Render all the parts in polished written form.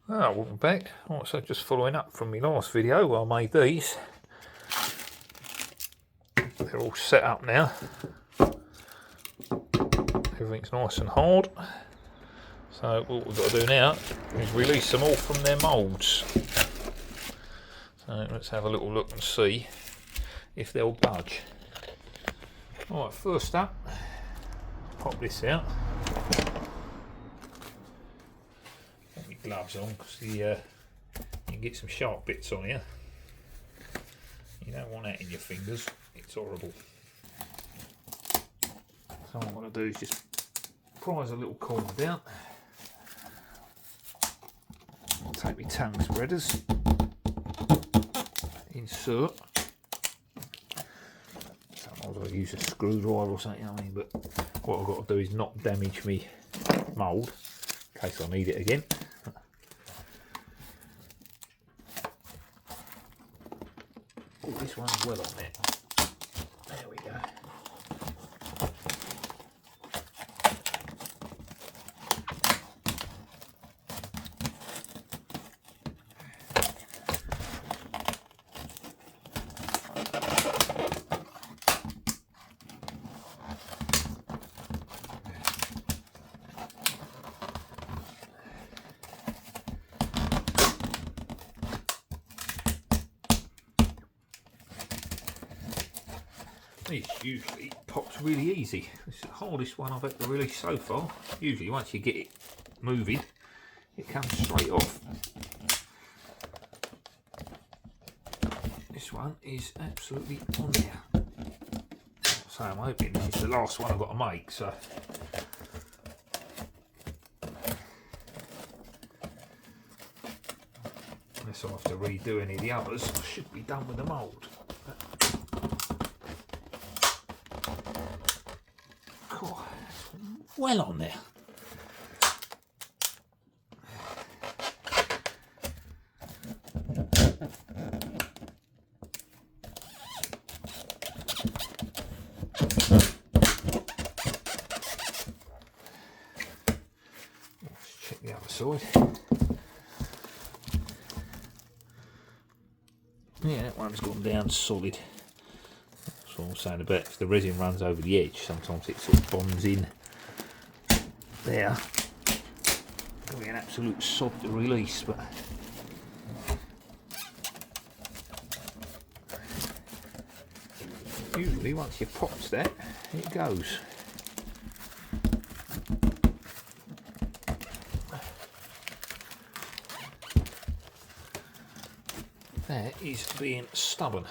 Ah, welcome back. So just following up from my last video where I made these. They're all set up now. Everything's nice and hard. So what we've got to do now is release them all from their moulds. So let's have a little look and see if they'll budge. Alright, first up, pop this out. Put my gloves on because you can get some sharp bits on here. You don't want that in your fingers, it's horrible. So what I'm going to do is just prise a little corner down. I'll take my tongue spreaders, insert. Sometimes I use a screwdriver or something, I mean, but what I've got to do is not damage me mould in case I need it again. Oh, this one's well on there. There we go. This usually pops really easy. It's the hardest one I've had to release so far. Usually once you get it moving, it comes straight off. This one is absolutely on there. So I'm hoping it's the last one I've got to make, so unless I have to redo any of the others, I should be done with the mould. Well on there. Let's check the other side. Yeah, that one's gone down solid. That's what I'm saying about if the resin runs over the edge, sometimes it sort of bonds in there. It'll be an absolute sod to release, but usually once you pops that, it goes. That is being stubborn.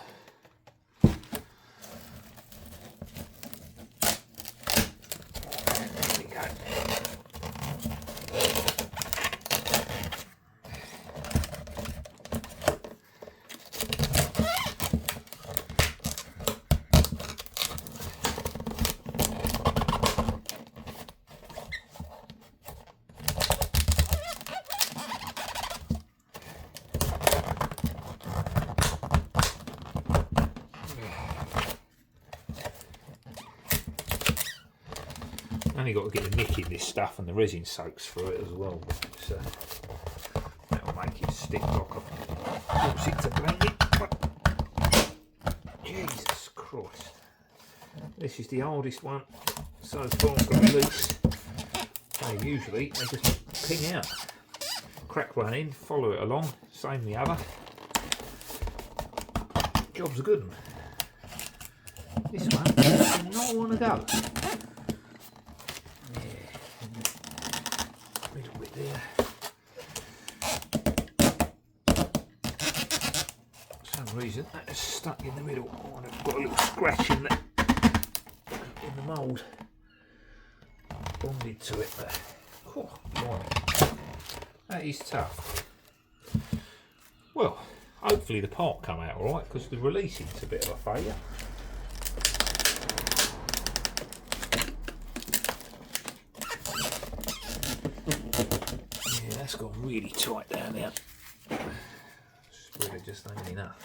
Only got to get the nick in this stuff and the resin soaks through it as well. So that'll make it stick like a force it to blanket. Jesus Christ. This is the hardest one so far to release. Usually they just ping out. Crack one in, follow it along, same the other. Job's a good one. This one does not want to go. There. For some reason that is stuck in the middle. Oh, and I've got a little scratch in the mould bonded to it. But, oh, that is tough. Well, hopefully the part come out alright because the releasing's a bit of a failure. That's gone really tight down there. Spreader just ain't enough.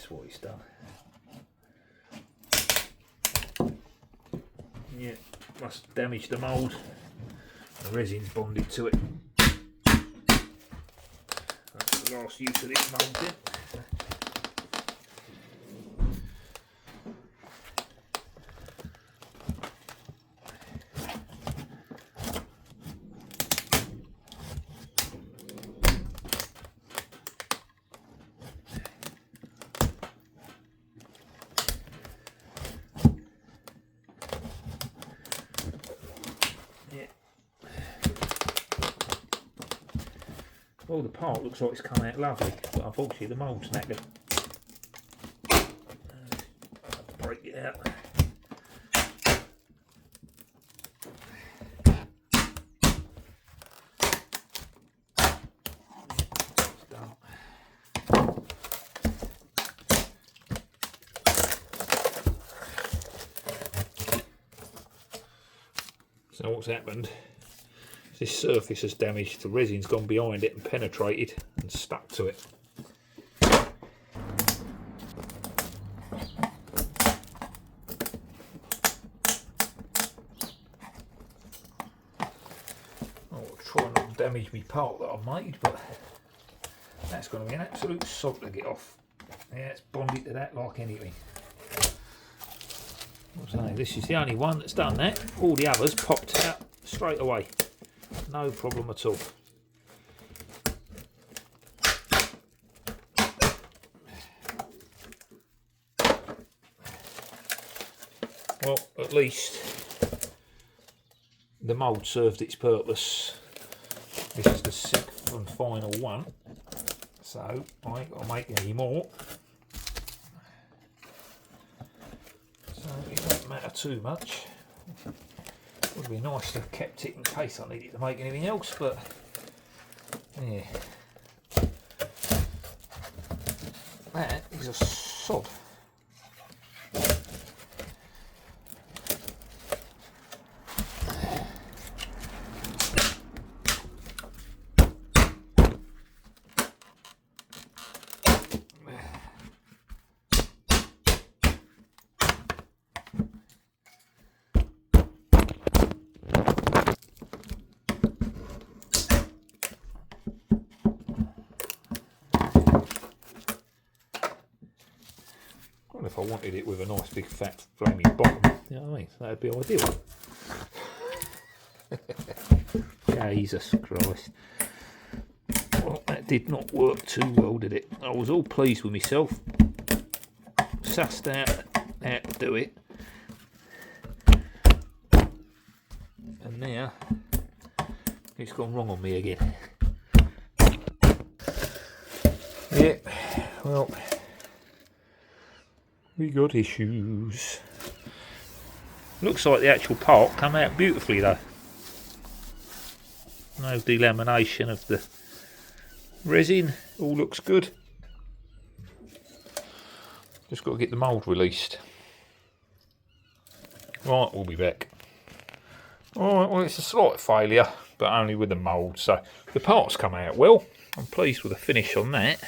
that's what it's done. Yeah, must damage the mould. The resin's bonded to it. That's the last use of this mould then. Well, the part looks like it's come out lovely, but unfortunately the mould's knackered. Break it out. So what's happened? This surface has damaged, the resin's gone behind it and penetrated and stuck to it. I'll try not to damage my part that I've made, but that's going to be an absolute sod to get off. Yeah, it's bonded to that like anything. So this is the only one that's done that. All the others popped out straight away. No problem at all. Well, at least the mould served its purpose. This is the 6th and final one, so I ain't got to make any more. So it won't matter too much. Would be nice to have kept it in case I needed to make anything else, but yeah, that is a sod. If I wanted it with a nice big fat flaming bottom, you know what I mean? That'd be ideal. Jesus Christ. Well, that did not work too well, did it? I was all pleased with myself. Sussed out how to do it. And now it's gone wrong on me again. Yeah, well, we got issues. Looks like the actual part come out beautifully though. No delamination of the resin, all looks good. Just got to get the mould released. Right, we'll be back. Alright, well it's a slight failure, but only with the mould, so the part's come out well. I'm pleased with the finish on that.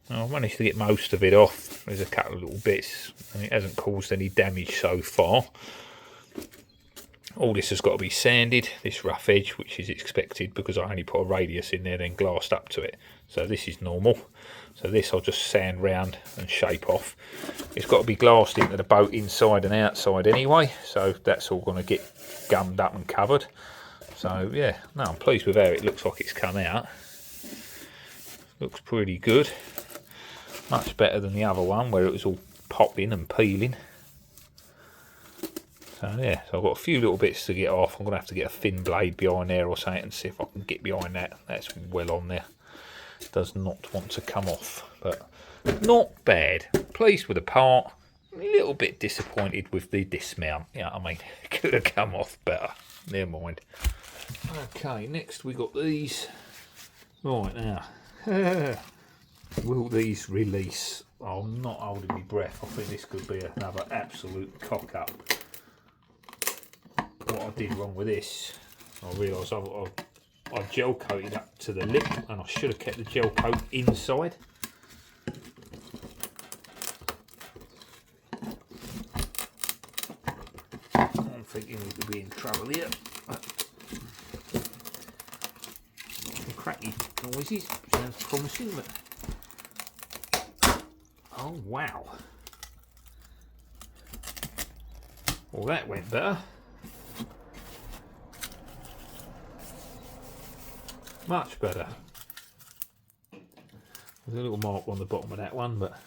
I've managed to get most of it off. There's a couple of little bits and it hasn't caused any damage so far. All this has got to be sanded, this rough edge, which is expected because I only put a radius in there then glassed up to it. So this is normal. So this I'll just sand round and shape off. It's got to be glassed into the boat inside and outside anyway, so that's all going to get gummed up and covered. So yeah, no, I'm pleased with how it looks like it's come out. Looks pretty good. Much better than the other one where it was all popping and peeling. So yeah, so I've got a few little bits to get off. I'm going to have to get a thin blade behind there or something and see if I can get behind that. That's well on there. Does not want to come off, but not bad. Pleased with the part. A little bit disappointed with the dismount. Yeah, I mean, it could have come off better. Never mind. Okay, next we got these. Right now. Will these release? I'm not holding my breath. I think this could be another absolute cock up. What I did wrong with this, I realised I gel coated up to the lip and I should have kept the gel coat inside. thinking we could be in trouble here. Some cracky noises, sounds promising, but oh wow. Well, that went better. Much better. There's a little mark on the bottom of that one, but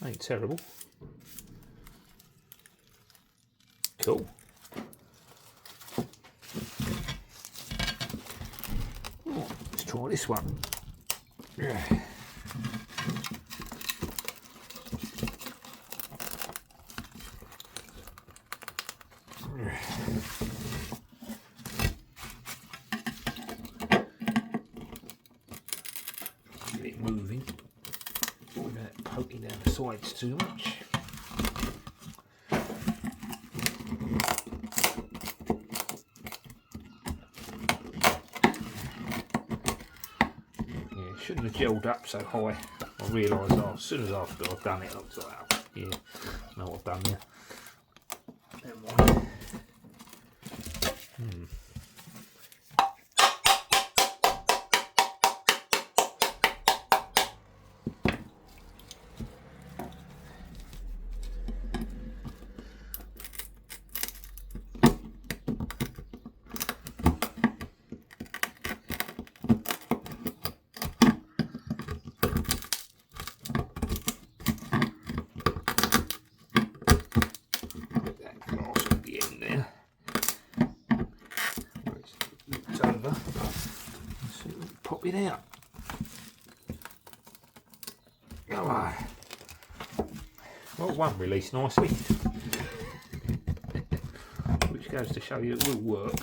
ain't terrible. Cool. Oh, let's try this one. Yeah. Get it moving without poking down the sides too much. Shouldn't have gelled up so high. I realised as soon as after I've done it, I was like, oh, yeah, I know what I've done there. Never mind. Pop it out. Come on. Well, one released nicely, which goes to show you it will work.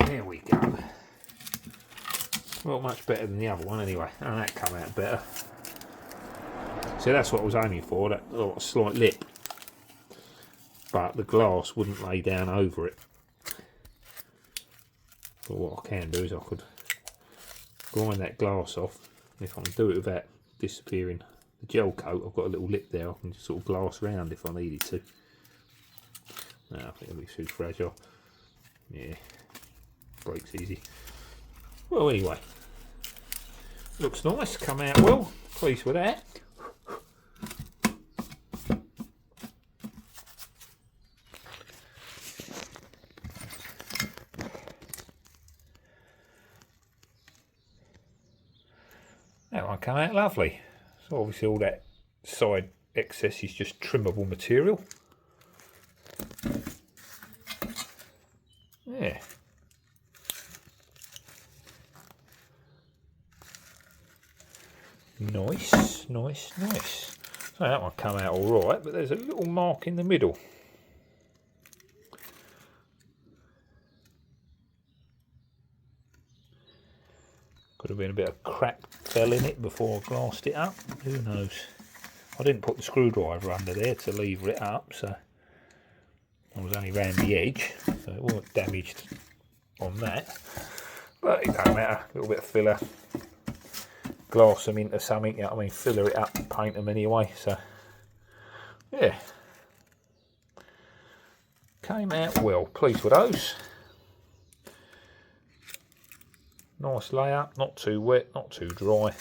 There we go. Well, much better than the other one anyway, and that come out better. So that's what I was aiming for, that little slight lip, but the glass wouldn't lay down over it. But what I can do is I could grind that glass off. If I can do it without disappearing the gel coat, I've got a little lip there I can just sort of glass round if I needed to. No, I think it'll be too fragile. Yeah, breaks easy. Well, anyway, looks nice, come out well, pleased with that. That one come out lovely. So obviously all that side excess is just trimmable material. Yeah. Nice, nice, nice. So that one come out all right, but there's a little mark in the middle. Could have been a bit of crack fell in it before I glassed it up. Who knows? I didn't put the screwdriver under there to lever it up, so I was only round the edge, so it wasn't damaged on that. But it don't matter. A little bit of filler. Glass them into something, you know what I mean? Filler it up, paint them anyway. So yeah, came out well. Pleased with those. Nice layout, not too wet, not too dry.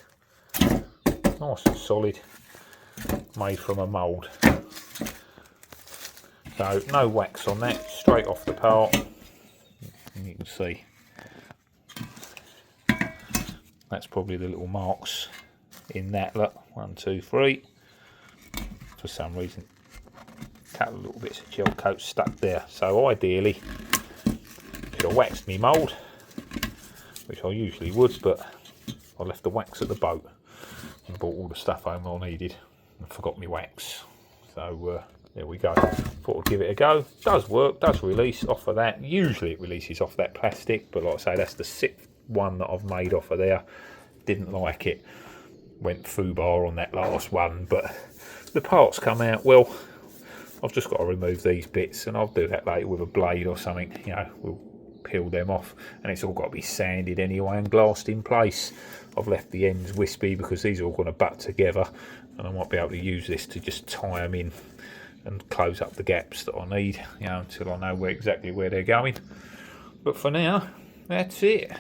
Nice and solid, made from a mould. So no wax on that, straight off the part. And you can see that's probably the little marks in that. Look, 1, 2, 3. For some reason, a couple of little bits of gel coat stuck there. So ideally, should have waxed me mould, which I usually would, but I left the wax at the boat and bought all the stuff home I needed and forgot my wax. So there we go. Thought I'd give it a go. Does work, does release off of that. Usually it releases off that plastic, but like I say, that's the 6th one that I've made off of there. Didn't like it. Went foobar on that last one, but the parts come out well. I've just got to remove these bits, and I'll do that later with a blade or something. You know, we'll peel them off, and it's all got to be sanded anyway and glassed in place. I've left the ends wispy because these are all going to butt together, and I might be able to use this to just tie them in and close up the gaps that I need, you know, until I know exactly where they're going. But for now, that's it.